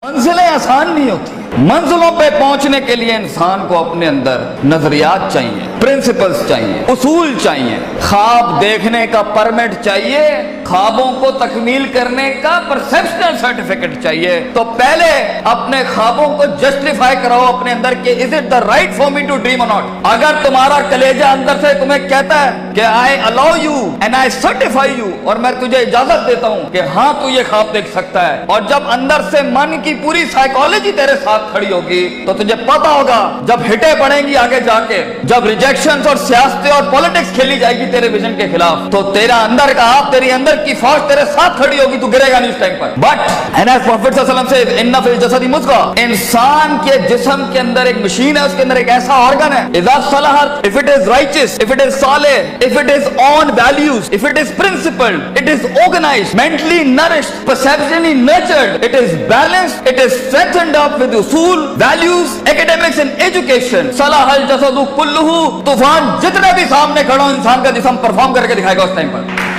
मंजिलें आसान नहीं होती। मंजिलों पे पहुंचने के लिए इंसान को अपने अंदर नजरियात चाहिए, प्रिंसिपल्स चाहिए, उसूल चाहिए, ख्वाब देखने का परमिट चाहिए, ख्वाबों को तकमील करने का परसेप्शनल सर्टिफिकेट चाहिए। तो पहले अपने ख्वाबों को जस्टिफाई कराओ अपने अंदर कि is it the right for me to dream और नॉट। अगर तुम्हारा कलेजा अंदर से तुम्हें कहता है कि I allow you and I certify you, और मैं तुझे इजाजत देता हूं कि हाँ तू ये ख्वाब देख सकता है, और जब अंदर से मन की पूरी साइकोलॉजी तेरे साथ खड़ी होगी तो तुझे पता होगा जब हिटे पड़ेंगी आगे जाके, जब रिजेक्शंस और सियासतें और पॉलिटिक्स खेली जाएगी तेरे विजन के खिलाफ, तो तेरा अंदर का आप, तेरी अंदर की फौज तेरे साथ खड़ी होगी, तू गिरेगा नहीं उस टाइम पर। बट एंड एज प्रॉफिट सल्लल्लाहु अलैहि वसल्लम से इन्ना फिल जसदी मुज़ग़ह, इंसान के जिस्म के अंदर एक मशीन है, उसके अंदर एक ऐसा ऑर्गन है, इज़ा सलहत, if it is righteous, if it is सालिह, if it is on values, if it is principled, it is organised, mentally nourished, perceptually nurtured, it is balanced, it is strengthened up with उसूल, values, academics and education, सलाहल जसदु कुल्लुहु, तूफान जितने भी सामने खड़ा हो इंसान का जिस्म परफॉर्म करके दिखाएगा उस टाइम पर।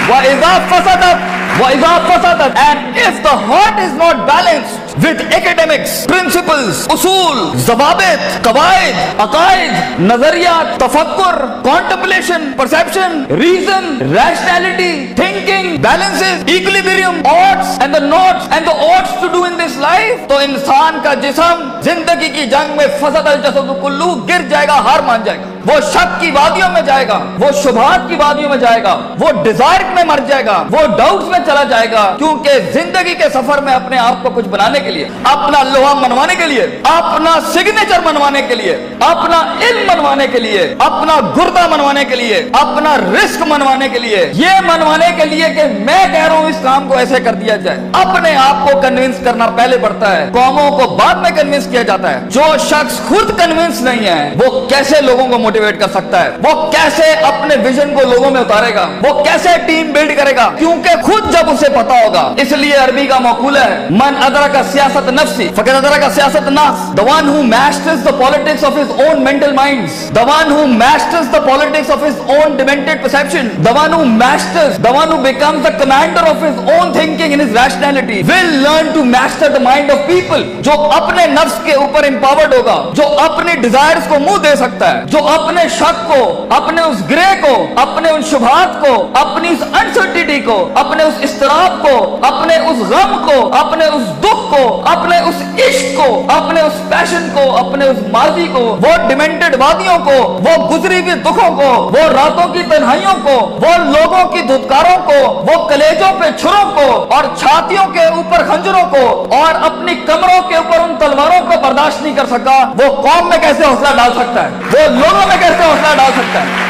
وَإِذَا فَسَدَتْ, and if the heart is not balanced with academics, principles, usul, ज़वाबित, क़वाइद, अक़ाइद, नज़रियात, तफ़क्कुर, contemplation, perception, reason, rationality, thinking, balances, equilibrium, odds and the nots and the odds to do in this life, तो इंसान का जिस्म जिंदगी की जंग में फसदल जसदु कुल्लू गिर जाएगा, हार मान जाएगा, वो शक की वादियों में जाएगा, वो शुबहात की वादियों में जाएगा, वो डिजायर में मर जाएगा, वो डाउट्स में चला जाएगा, क्योंकि जिंदगी के सफर में अपने आप को कुछ बनाने के लिए, अपना लोहा मनवाने के लिए, अपना सिग्नेचर मनवाने के लिए, अपना इल्म मनवाने के लिए, अपना गुर्दा मनवाने के लिए, अपना रिस्क मनवाने के लिए, ये मनवाने के लिए कि मैं कह रहा हूं इस काम को ऐसे कर दिया जाए, अपने आप को कन्विंस करना पहले पड़ता है, कौमों को बाद में कन्विंस किया जाता है। जो शख्स खुद कन्विंस नहीं है वो कैसे लोगों को मोटिवेट कर सकता है, वो कैसे अपने विजन को लोगों में उतारेगा, वो कैसे टीम बिल्ड करेगा, क्योंकि खुद जब उसे पता होगा। इसलिए अरबी का मक़ूला है, मन अदरका सियासत नफ्सी फक़द अदरका सियासत नास, the one who masters the politics of his own mental minds, the one who masters the politics of his own demented perception, the one who masters, the one who becomes the commander of his own thinking in his rationality will learn to master the mind of people। जो अपने नफ्स के ऊपर empowered होगा, जो अपने desires को मुंह दे सकता है, जो अपने शक को, अपने उस ग्रे को, अपने उन शुबहात को, अपनी उस अनसर्टिनिटी को, अपने उस इस्तराब को, अपने उस गम को, अपने उस दुख को, अपने उस इश्क को, अपने उस पैशन को, अपने उस माजी को, वो डिमेंटेड वादियों को, वो गुजरी हुई दुखों को, वो रातों की तन्हाइयों को, वो लोगों की धुतकारों को, वो कलेजों पे छुरों को और छातियों के ऊपर खंजरों को और अपनी कमरों के ऊपर उन तलवारों को बर्दाश्त नहीं कर सका, वो कौम में कैसे हौसला डाल सकता है, वो लोगों में कैसे हौसला डाल सकता है।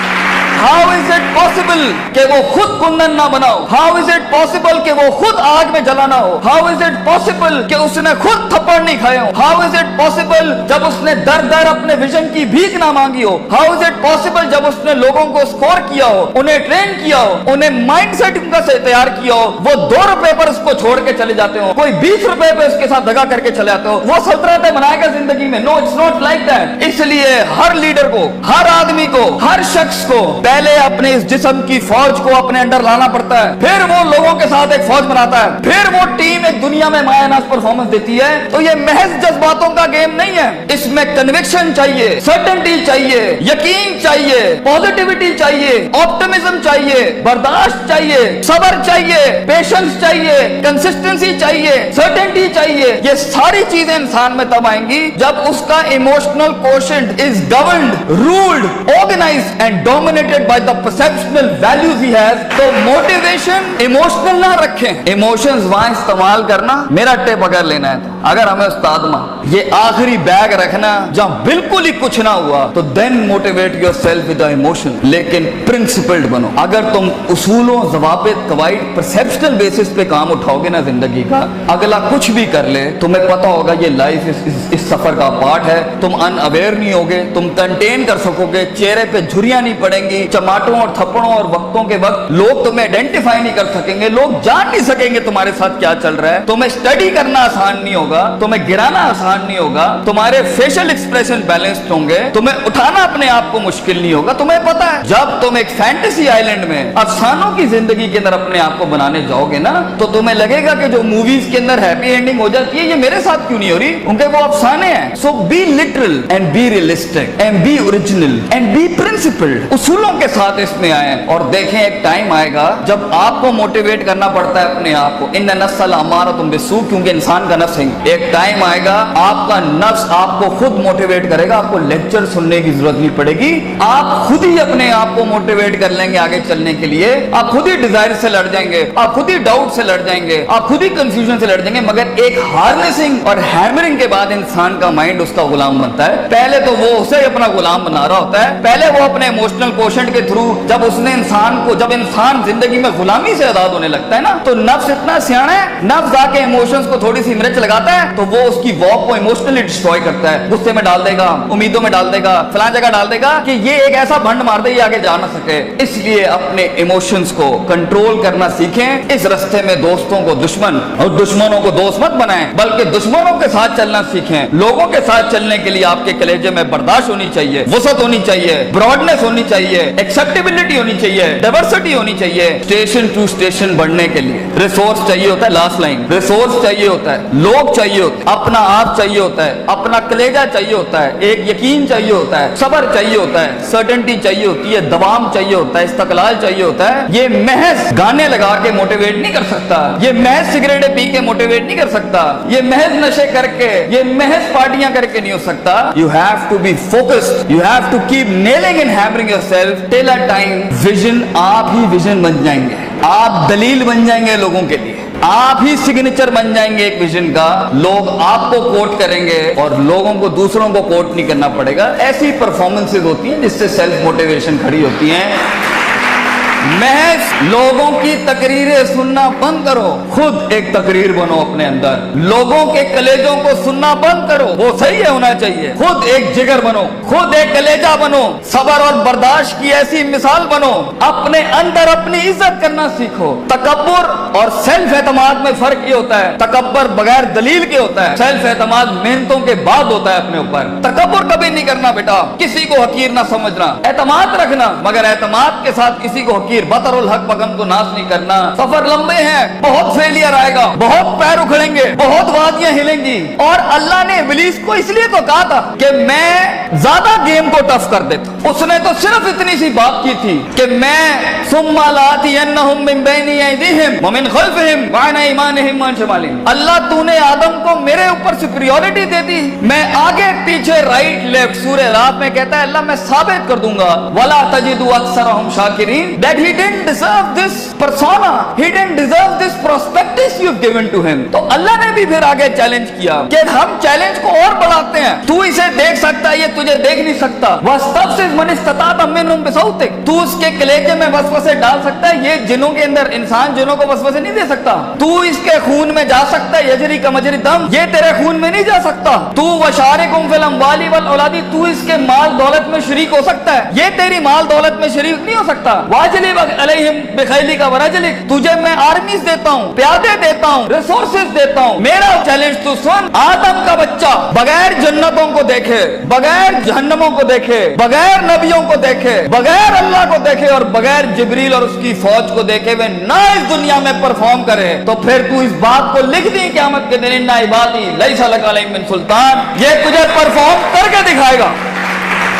How is it possible कि वो खुद कुंदन ना बनाओ? How is it possible कि वो खुद आग में जला ना हो? How is it possible कि उसने खुद थप्पड़ नहीं खाए हो? How is it possible जब उसने दर दर अपने विजन की भीख ना मांगी हो? How is it possible जब उसने लोगों को स्कोर किया हो, उन्हें ट्रेन किया हो, उन्हें माइंडसेट उनका से तैयार किया हो, वो 2 रुपए पर उसको छोड़ के चले जाते हो, कोई 20 रुपए पे उसके साथ दगा करके चले जाते हो, वो सल्तनतें बनाएगा जिंदगी में? No, it's not like that. इसलिए हर लीडर को, हर आदमी को, हर शख्स को पहले अपने इस जिस्म की फौज को अपने अंडर लाना पड़ता है, फिर वो लोगों के साथ एक फौज बनाता है, फिर वो टीम एक दुनिया में मायानाज परफॉर्मेंस देती है। तो ये महज जज्बातों का गेम नहीं है, इसमें कन्विक्शन चाहिए, सर्टेनिटी चाहिए, यकीन चाहिए, पॉजिटिविटी चाहिए, ऑप्टिमिज्म चाहिए, बर्दाश्त चाहिए, सब्र चाहिए, पेशेंस चाहिए, कंसिस्टेंसी चाहिए, सर्टेनिटी चाहिए। ये सारी चीजें इंसान में तब आएंगी जब उसका emotional quotient is governed, ruled, organized and dominated by the perceptual values he has। तो मोटिवेशन इमोशनल ना रखें, इमोशंस वहां इस्तेमाल करना मेरा टेप अगर लेना है, अगर हमें उस्ताद मां ये आखिरी बैग रखना जहां बिल्कुल ही कुछ ना हुआ, तो then motivate yourself with the emotion, लेकिन प्रिंसिपल्ड बनो। अगर तुम उसूलों, ज़वाबित, क़वाइद, परसेप्शनल बेसिस पे काम उठाओगे ना जिंदगी का, अगला कुछ भी कर ले तुम्हें पता होगा ये लाइफ इस सफर का पार्ट है, तुम अनअवेयर नहीं होगे, तुम कंटेन कर सकोगे, चेहरे पे झुर्रियां नहीं पड़ेंगी, चमाटों और थप्पड़ों और वक्तों के वक्त लोग तुम्हें आइडेंटिफाई नहीं कर सकेंगे, लोग जान नहीं सकेंगे तुम्हारे साथ क्या चल रहा है, तुम्हें स्टडी करना आसान नहीं होगा। ہوگا, तुम्हें गिराना आसान नहीं होगा, तुम्हारे फेशियल एक्सप्रेशन बैलेंस्ड होंगे, तुम्हें उठाना अपने आप को मुश्किल नहीं होगा. तुम्हें पता है जब तुम एक फैंटेसी आइलैंड में अफसानों की जिंदगी के अंदर अपने आप को बनाने जाओगे ना, तो तुम्हें लगेगा कि जो मूवीज के अंदर हैप्पी एंडिंग हो जाती है, ये मेरे साथ क्यों नहीं हो रही, उनके वो अफसाने हैं. So be literal and be realistic and be original and be principled. उसूलों के साथ इसमें आए और देखें एक टाइम आएगा जब आपको मोटिवेट करना पड़ता है अपने आप को. इन नस्ल हमारा तुम बेसू, क्योंकि इंसान का नफ्स है. एक टाइम आएगा आपका नफ्स आपको खुद मोटिवेट करेगा, आपको लेक्चर सुनने की जरूरत नहीं पड़ेगी. आप खुद ही अपने आप को मोटिवेट कर लेंगे आगे चलने के लिए. आप खुद ही डिजायर से लड़ जाएंगे, आप खुद ही डाउट से लड़ जाएंगे, आप खुद ही कंफ्यूजन से लड़ जाएंगे. मगर एक हार्नेसिंग और हैमरिंग के बाद इंसान का माइंड उसका गुलाम बनता है. पहले तो वो उसे अपना गुलाम बना रहा होता है. पहले वो अपने इमोशनल कोशेंट के थ्रू जब इंसान जिंदगी में गुलामी से आजाद होने लगता है ना, तो नफ्स इतना सियाना है, नफ्स आके इमोशंस को थोड़ी सी मिर्च लगाता है तो वो उसकी वॉक को इमोशनली डिस्ट्रॉय करता है. गुस्से में डाल देगा, उम्मीदों में डाल देगा, फलां जगह डाल देगा कि ये एक ऐसा भंड मार दे ये आगे जा ना सके. इसलिए अपने इमोशंस को कंट्रोल करना सीखें. इस रास्ते में दोस्तों को दुश्मन और दुश्मनों को दोस्त मत बनाएं, बल्कि दुश्मनों के साथ चलना सीखें. लोगों के साथ चलने के लिए आपके कलेजे में बर्दाश्त होनी चाहिए, वसअत होनी चाहिए, ब्रॉडनेस होनी चाहिए, एक्सेप्टेबिलिटी होनी चाहिए, डाइवर्सिटी होनी चाहिए. स्टेशन टू स्टेशन बढ़ने के लिए रिसोर्स चाहिए होता है. लास्ट लाइन, रिसोर्स चाहिए होता है, लोग चाहिए होते हैं, अपना आप चाहिए होता है, अपना कलेजा चाहिए होता है, एक यकीन चाहिए होता है, सब्र चाहिए होता है, सर्टेनिटी चाहिए होती है, दवाम चाहिए होता है, इस्तकलाल चाहिए होता है. ये महज गाने लगा के मोटिवेट नहीं कर सकता, ये महज सिगरेटें पी के मोटिवेट नहीं कर सकता, ये महज नशे करके, ये महज पार्टियां करके नहीं हो सकता. You have to be focused, you have to keep nailing and hammering yourself till a time vision. आप ही विजन बन जाएंगे, आप दलील बन जाएंगे लोगों के लिए, आप ही सिग्नेचर बन जाएंगे एक विजन का. लोग आपको कोट करेंगे और लोगों को दूसरों को कोट नहीं करना पड़ेगा. ऐसी परफॉर्मेंसेज होती हैं जिससे सेल्फ मोटिवेशन खड़ी होती है. महज लोगों की तकरीरें सुनना बंद करो, खुद एक तकरीर बनो अपने अंदर. लोगों के कलेजों को सुनना बंद करो, वो सही है होना चाहिए. खुद एक जिगर बनो, खुद एक कलेजा बनो, सब्र और बर्दाश्त की ऐसी मिसाल बनो. अपने अंदर अपनी इज्जत करना सीखो. तकब्बुर और सेल्फ एतमाद में फर्क ये होता है, तकब्बुर बगैर दलील के होता है, सेल्फ एतमाद मेहनतों के बाद होता है अपने ऊपर. तकब्बुर कभी नहीं करना बेटा, किसी को हकीर ना समझना, एतमाद रखना, मगर एतमाद के साथ किसी को हकीर बतरुल हक बगम को नाश नहीं करना. सफर लंबे हैं, बहुत फेलियर आएगा, बहुत पैर उखड़ेंगे, बहुत वादियां हिलेंगी. और अल्लाह ने इब्लीस को इसलिए तो कहा था कि मैं ज्यादा गेम को टफ कर देता. उसने तो सिर्फ इतनी सी बात की थी कि मैं सुम्मा लातियन्नहुम मिन बैनि अयदीहिम व मिन खल्फिहिम व अन अयमानिहिम व अन शमालिहिम. अल्लाह तूने आदम को मेरे ऊपर सुपीरियॉरिटी दे दी, मैं आगे पीछे राइट लेफ्ट. सूरह रात में कहता है अल्लाह मैं साबित कर दूंगा वला तजिदु अक्सरहुम शाकिरीन, that he didn't deserve this persona, he didn't deserve this prospectus you've given to him. तो अल्लाह ने भी फिर आगे चैलेंज किया कि हम चैलेंज को और बढ़ाते हैं. तू इसे देख सकता है, ये तुझे देख नहीं सकता. वस्तफ़िज़ मन इस्तताअ मिनहुम बिसौतिक, तू उसके कलेजे में वसवसे डाल सकता है, ये जिनों के अंदर इंसान जिनों को वसवसे नहीं दे सकता. तू इसके खून में जा सकता है, यजरी का मजरी दम, ये तेरे खून में नहीं जा सकता. तू वशारिकुम फिल अम्वाली वल औलादी, तू इसके माल दौलत में शरीक हो सकता है, ये तेरी माल दौलत में शरीक नहीं हो सकता. वाजिली अलैहिम बिखैली का वरजलिक, तुझे मैं आर्मीज देता हूँ, प्यादे देता हूँ, रिसोर्सेज देता हूँ. मेरा चैलेंज तू सुन. आदम का बच्चा बगैर जन्नतों को देखे, बगैर जहन्नमों को देखे, बगैर नबियों को देखे, बगैर अल्लाह को देखे और बगैर जिब्रील और उसकी फौज को देखे वे ना इस दुनिया में परफॉर्म करे, तो फिर तू इस बात को लिख दी क़यामत के दिन इन्ना इबादी लैसा लक अलैहिम मिन सुल्तान, ये तुझे परफॉर्म करके दिखाएगा.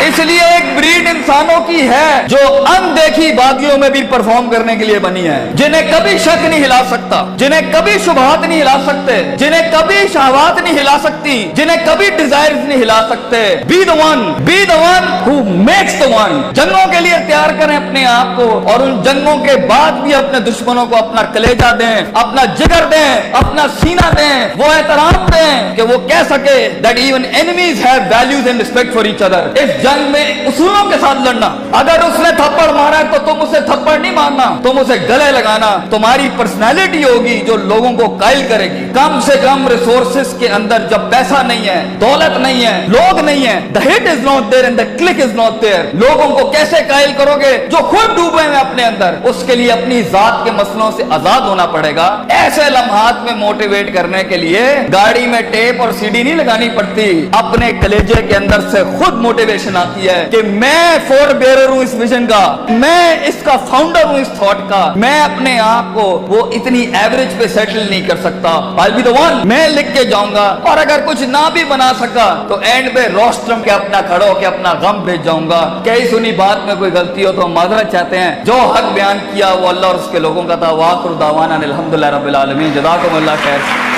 इसलिए एक ब्रीड इंसानों की है जो अनदेखी वादियों में भी परफॉर्म करने के लिए बनी है, जिन्हें कभी शक नहीं हिला सकता, जिन्हें कभी शुबहात नहीं हिला सकते, जिन्हें कभी शहवात नहीं हिला सकती, जिन्हें कभी डिजायर्स नहीं हिला सकते. Be the one who makes the one. जंगों के लिए तैयार करें अपने आप को और उन जंगों के बाद भी अपने दुश्मनों को अपना कलेजा दें, अपना जिगर दें, अपना सीना दें, वो एहतराम दें कि वो कह सके that even enemies have values and respect for each other. इस जंग में उसूलों के साथ लड़ना। अगर उसने थप्पड़ मारा है तो तुम उसे थप्पड़ नहीं मारना, तुम उसे गले लगाना। तुम्हारी पर्सनैलिटी होगी जो लोगों को कायल करेगी। कम से कम रिसोर्सेस के अंदर जब पैसा नहीं है, दौलत नहीं है, लोग नहीं है, the hit is not there and the click is not there. लोगों को कैसे कायल करोगे? जो खुद डूबे हैं अपने अंदर। उसके लिए अपनी जात के मसलों से आजाद होना पड़ेगा। ऐसे लम्हात में मोटिवेट करने के लिए गाड़ी में टेप और सीडी नहीं लगानी पड़ती, अपने कलेजे के अंदर से खुद मोटिवेशन आती है कि मैं फोर बेरर हूं इस विजन का, मैं इसका फाउंडर हूं इस थॉट का। मैं अपने आप को वो इतनी एवरेज पे सेटल नहीं कर सकता। I'll be the one, मैं लिख के जाऊंगा। और अगर कुछ ना भी बना सका तो एंड पे रोस्ट्रम के अपना खड़ो के अपना गम भेज जाऊंगा। कई सुनी बात में कोई गलती हो तो हम माजरत चाहते हैं। जो हक बयान किया वो अल्लाह और उसके लोगों का था। वाखिर दावाना अनिल हम्दुलिल्लाहि रब्बिल आलमीन। जज़ाकुमुल्लाह खैर।